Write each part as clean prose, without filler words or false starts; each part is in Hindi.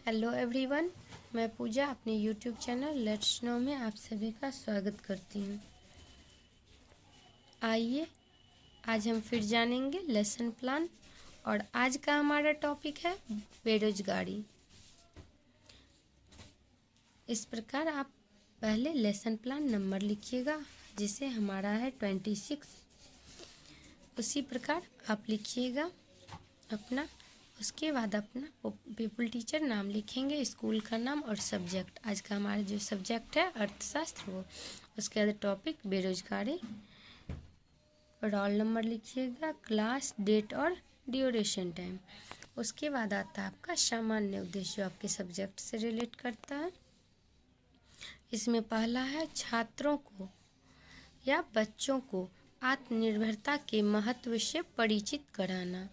हेलो एवरीवन, मैं पूजा अपने यूट्यूब चैनल लेट्स नो में आप सभी का स्वागत करती हूँ। आइए आज हम फिर जानेंगे लेसन प्लान और आज का हमारा टॉपिक है बेरोजगारी। इस प्रकार आप पहले लेसन प्लान नंबर लिखिएगा जिसे हमारा है 26। उसी प्रकार आप लिखिएगा अपना, उसके बाद अपना पीपल टीचर नाम लिखेंगे, स्कूल का नाम और सब्जेक्ट। आज का हमारा जो सब्जेक्ट है अर्थशास्त्र वो, उसके बाद टॉपिक बेरोजगारी, रोल नंबर लिखिएगा, क्लास, डेट और ड्यूरेशन टाइम। उसके बाद आता है आपका सामान्य उद्देश्य जो आपके सब्जेक्ट से रिलेट करता है। इसमें पहला है छात्रों को या बच्चों को आत्मनिर्भरता के महत्व से परिचित कराना।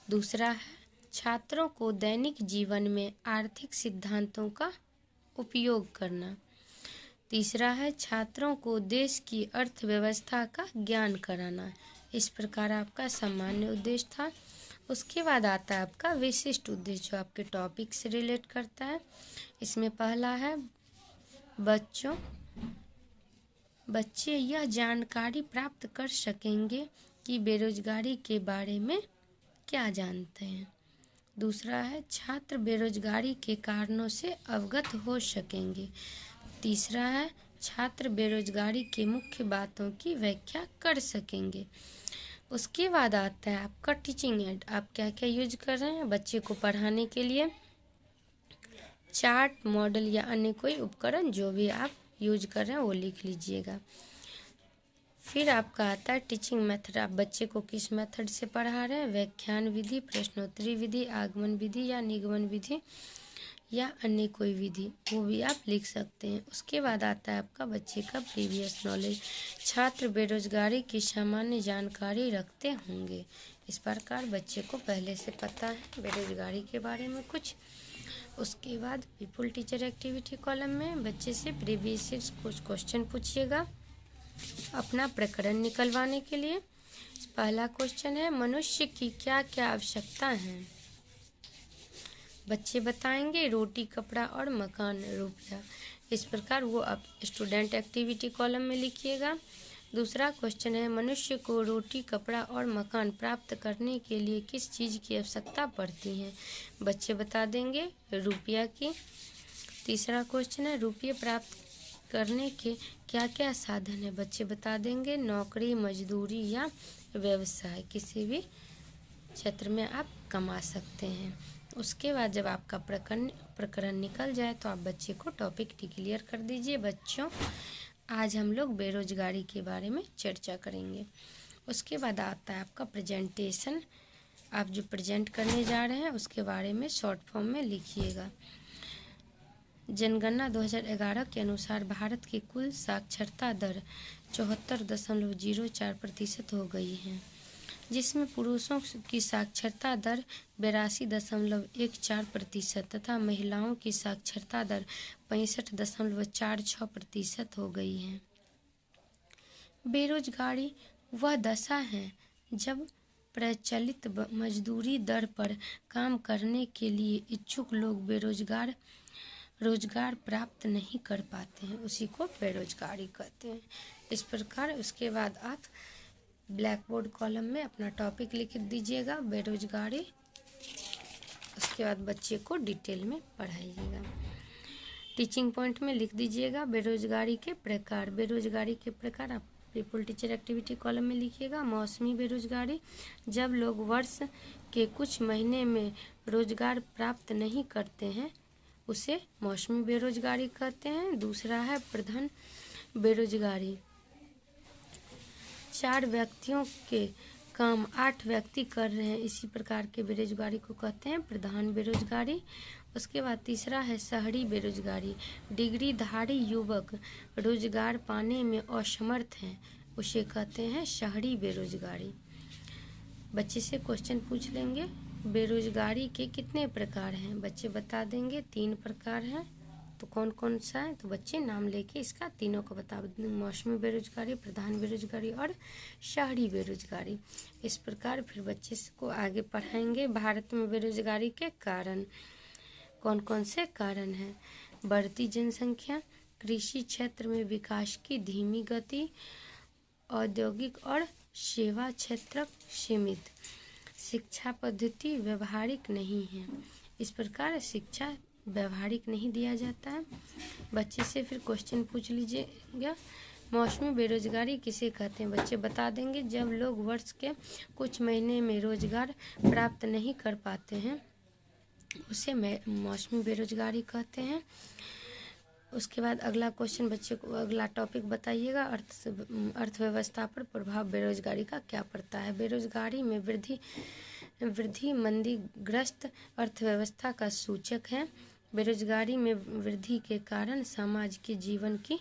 दूसरा है छात्रों को दैनिक जीवन में आर्थिक सिद्धांतों का उपयोग करना। तीसरा है छात्रों को देश की अर्थव्यवस्था का ज्ञान कराना। इस प्रकार आपका सामान्य उद्देश्य था। उसके बाद आता है आपका विशिष्ट उद्देश्य जो आपके टॉपिक से रिलेट करता है। इसमें पहला है बच्चे यह जानकारी प्राप्त कर सकेंगे कि बेरोजगारी के बारे में क्या जानते हैं। दूसरा है छात्र बेरोजगारी के कारणों से अवगत हो सकेंगे। तीसरा है छात्र बेरोजगारी के मुख्य बातों की व्याख्या कर सकेंगे। उसके बाद आता है आपका टीचिंग एड। आप क्या क्या यूज कर रहे हैं बच्चे को पढ़ाने के लिए। चार्ट, मॉडल या अन्य कोई उपकरण जो भी आप यूज कर रहे हैं वो लिख लीजिएगा। फिर आपका आता है टीचिंग मेथड। आप बच्चे को किस मेथड से पढ़ा रहे हैं, व्याख्यान विधि, प्रश्नोत्तरी विधि, आगमन विधि या निगमन विधि या अन्य कोई विधि, वो भी आप लिख सकते हैं। उसके बाद आता है आपका बच्चे का प्रीवियस नॉलेज। छात्र बेरोजगारी की सामान्य जानकारी रखते होंगे। इस प्रकार बच्चे को पहले से पता है बेरोजगारी के बारे में कुछ। उसके बाद पीपल टीचर एक्टिविटी कॉलम में बच्चे से प्रीवियस कुछ क्वेश्चन पूछिएगा अपना प्रकरण निकलवाने के लिए। पहला क्वेश्चन है मनुष्य की क्या क्या आवश्यकता है। बच्चे बताएंगे रोटी, कपड़ा और मकान, रुपया। इस प्रकार वो आप स्टूडेंट एक्टिविटी कॉलम में लिखिएगा। दूसरा क्वेश्चन है मनुष्य को रोटी, कपड़ा और मकान प्राप्त करने के लिए किस चीज़ की आवश्यकता पड़ती है। बच्चे बता देंगे रुपया की। तीसरा क्वेश्चन है रुपये प्राप्त करने के क्या क्या साधन है। बच्चे बता देंगे नौकरी, मजदूरी या व्यवसाय, किसी भी क्षेत्र में आप कमा सकते हैं। उसके बाद जब आपका प्रकरण निकल जाए तो आप बच्चे को टॉपिक डिक्लेयर कर दीजिए। बच्चों आज हम लोग बेरोजगारी के बारे में चर्चा करेंगे। उसके बाद आता है आपका प्रेजेंटेशन। आप जो प्रेजेंट करने जा रहे हैं उसके बारे में शॉर्ट फॉर्म में लिखिएगा। जनगणना 2011 के अनुसार भारत की कुल साक्षरता दर 74.04% हो गई है, जिसमें पुरुषों की साक्षरता दर 82.14% तथा महिलाओं की साक्षरता दर 65.46% हो गई है। बेरोजगारी वह दशा है जब प्रचलित मजदूरी दर पर काम करने के लिए इच्छुक लोग रोजगार प्राप्त नहीं कर पाते हैं, उसी को बेरोजगारी कहते हैं। इस प्रकार उसके बाद आप ब्लैक बोर्ड कॉलम में अपना टॉपिक लिख दीजिएगा बेरोजगारी। उसके बाद बच्चे को डिटेल में पढ़ाइएगा। टीचिंग पॉइंट में लिख दीजिएगा बेरोजगारी के प्रकार। बेरोजगारी के प्रकार आप पीपल टीचर एक्टिविटी कॉलम में लिखिएगा। मौसमी बेरोजगारी, जब लोग वर्ष के कुछ महीने में रोजगार प्राप्त नहीं करते हैं उसे मौसमी बेरोजगारी कहते हैं। दूसरा है प्रधान बेरोजगारी, 4 व्यक्तियों के काम 8 व्यक्ति कर रहे हैं, इसी प्रकार के बेरोजगारी को कहते हैं प्रधान बेरोजगारी। उसके बाद तीसरा है शहरी बेरोजगारी, डिग्रीधारी युवक रोजगार पाने में असमर्थ हैं, उसे कहते हैं शहरी बेरोजगारी। बच्चे से क्वेश्चन पूछ लेंगे बेरोजगारी के कितने प्रकार हैं। बच्चे बता देंगे 3 प्रकार हैं, तो कौन कौन सा है, तो बच्चे नाम लेके इसका तीनों को बता दें, मौसमी बेरोजगारी, प्रधान बेरोजगारी और शहरी बेरोजगारी। इस प्रकार फिर बच्चे को आगे पढ़ाएंगे भारत में बेरोजगारी के कारण। कौन कौन से कारण हैं? बढ़ती जनसंख्या, कृषि क्षेत्र में विकास की धीमी गति, औद्योगिक और सेवा क्षेत्र सीमित, शिक्षा पद्धति व्यवहारिक नहीं है। इस प्रकार शिक्षा व्यवहारिक नहीं दिया जाता है। बच्चे से फिर क्वेश्चन पूछ लीजिएगा, मौसमी बेरोजगारी किसे कहते हैं? बच्चे बता देंगे, जब लोग वर्ष के कुछ महीने में रोजगार प्राप्त नहीं कर पाते हैं उसे मौसमी बेरोजगारी कहते हैं। उसके बाद अगला क्वेश्चन बच्चे को अगला टॉपिक बताइएगा, अर्थव्यवस्था पर प्रभाव बेरोजगारी का क्या पड़ता है? बेरोजगारी में वृद्धि मंदीग्रस्त अर्थव्यवस्था का सूचक है। बेरोजगारी में वृद्धि के कारण समाज के जीवन की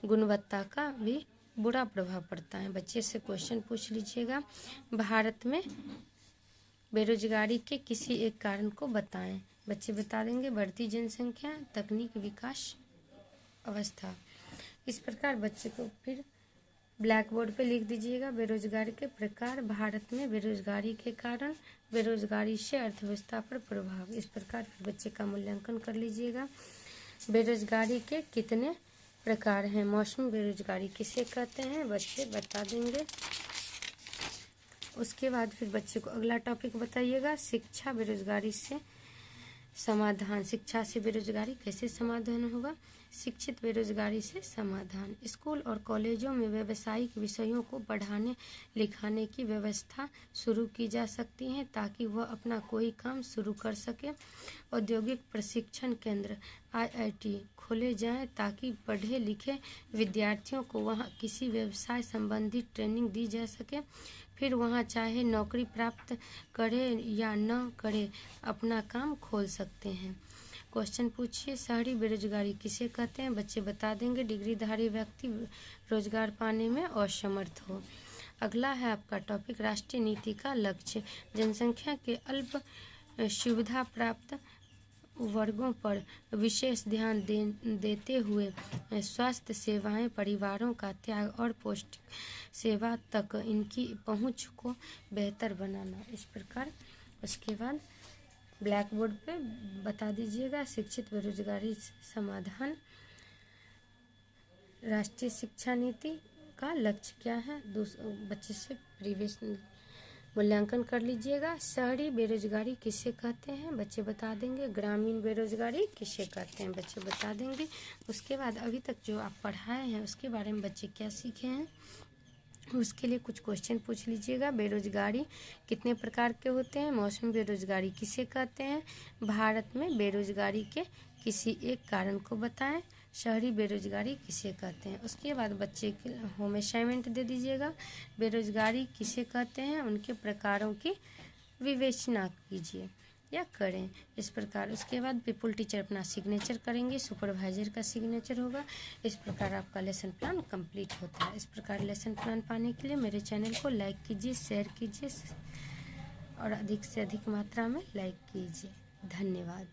गुणवत्ता का भी बुरा प्रभाव पड़ता है। बच्चे से क्वेश्चन पूछ लीजिएगा, भारत में बेरोजगारी के किसी एक कारण को बताएं। बच्चे बता देंगे, बढ़ती जनसंख्या, तकनीक विकास, अवस्था। इस प्रकार बच्चे को फिर ब्लैक बोर्ड पे लिख दीजिएगा, बेरोजगारी के प्रकार, भारत में बेरोजगारी के कारण, बेरोजगारी से अर्थव्यवस्था पर प्रभाव। इस प्रकार फिर बच्चे का मूल्यांकन कर लीजिएगा। बेरोजगारी के कितने प्रकार हैं? मौसमी बेरोजगारी किसे कहते हैं? बच्चे बता देंगे। उसके बाद फिर बच्चे को अगला टॉपिक बताइएगा, शिक्षा बेरोजगारी से समाधान। शिक्षा से बेरोजगारी कैसे समाधान होगा? शिक्षित बेरोजगारी से समाधान, स्कूल और कॉलेजों में व्यावसायिक विषयों को पढ़ाने लिखाने की व्यवस्था शुरू की जा सकती है ताकि वह अपना कोई काम शुरू कर सके। औद्योगिक प्रशिक्षण केंद्र IIT खोले जाएं ताकि पढ़े लिखे विद्यार्थियों को वहां किसी व्यवसाय संबंधी ट्रेनिंग दी जा सके, फिर वहां चाहे नौकरी प्राप्त करे या न करे अपना काम खोल सकते हैं। क्वेश्चन पूछिए, शहरी बेरोजगारी किसे कहते हैं? बच्चे बता देंगे, डिग्रीधारी व्यक्ति रोजगार पाने में असमर्थ हो। अगला है आपका टॉपिक, राष्ट्रीय नीति का लक्ष्य। जनसंख्या के अल्प सुविधा प्राप्त वर्गों पर विशेष ध्यान देते हुए स्वास्थ्य सेवाएं, परिवारों का त्याग और पौष्टिक सेवा तक इनकी पहुंच को बेहतर बनाना। इस प्रकार उसके बाद ब्लैक बोर्ड पे बता दीजिएगा, शिक्षित बेरोजगारी समाधान, राष्ट्रीय शिक्षा नीति का लक्ष्य क्या है? बच्चे से प्रीवियस मूल्यांकन कर लीजिएगा। शहरी बेरोजगारी किसे कहते हैं? बच्चे बता देंगे। ग्रामीण बेरोजगारी किसे कहते हैं? बच्चे बता देंगे। उसके बाद अभी तक जो आप पढ़ाए हैं उसके बारे में बच्चे क्या सीखे हैं उसके लिए कुछ क्वेश्चन पूछ लीजिएगा। बेरोजगारी कितने प्रकार के होते हैं? मौसमी बेरोजगारी किसे कहते हैं? भारत में बेरोजगारी के किसी एक कारण को बताएं। शहरी बेरोजगारी किसे कहते हैं? उसके बाद बच्चे के होम असाइनमेंट दे दीजिएगा, बेरोजगारी किसे कहते हैं, उनके प्रकारों की विवेचना कीजिए या करें। इस प्रकार उसके बाद पीपल टीचर अपना सिग्नेचर करेंगे, सुपरवाइजर का सिग्नेचर होगा। इस प्रकार आपका लेसन प्लान कंप्लीट होता है। इस प्रकार लेसन प्लान पाने के लिए मेरे चैनल को लाइक कीजिए, शेयर कीजिए और अधिक से अधिक मात्रा में लाइक कीजिए। धन्यवाद।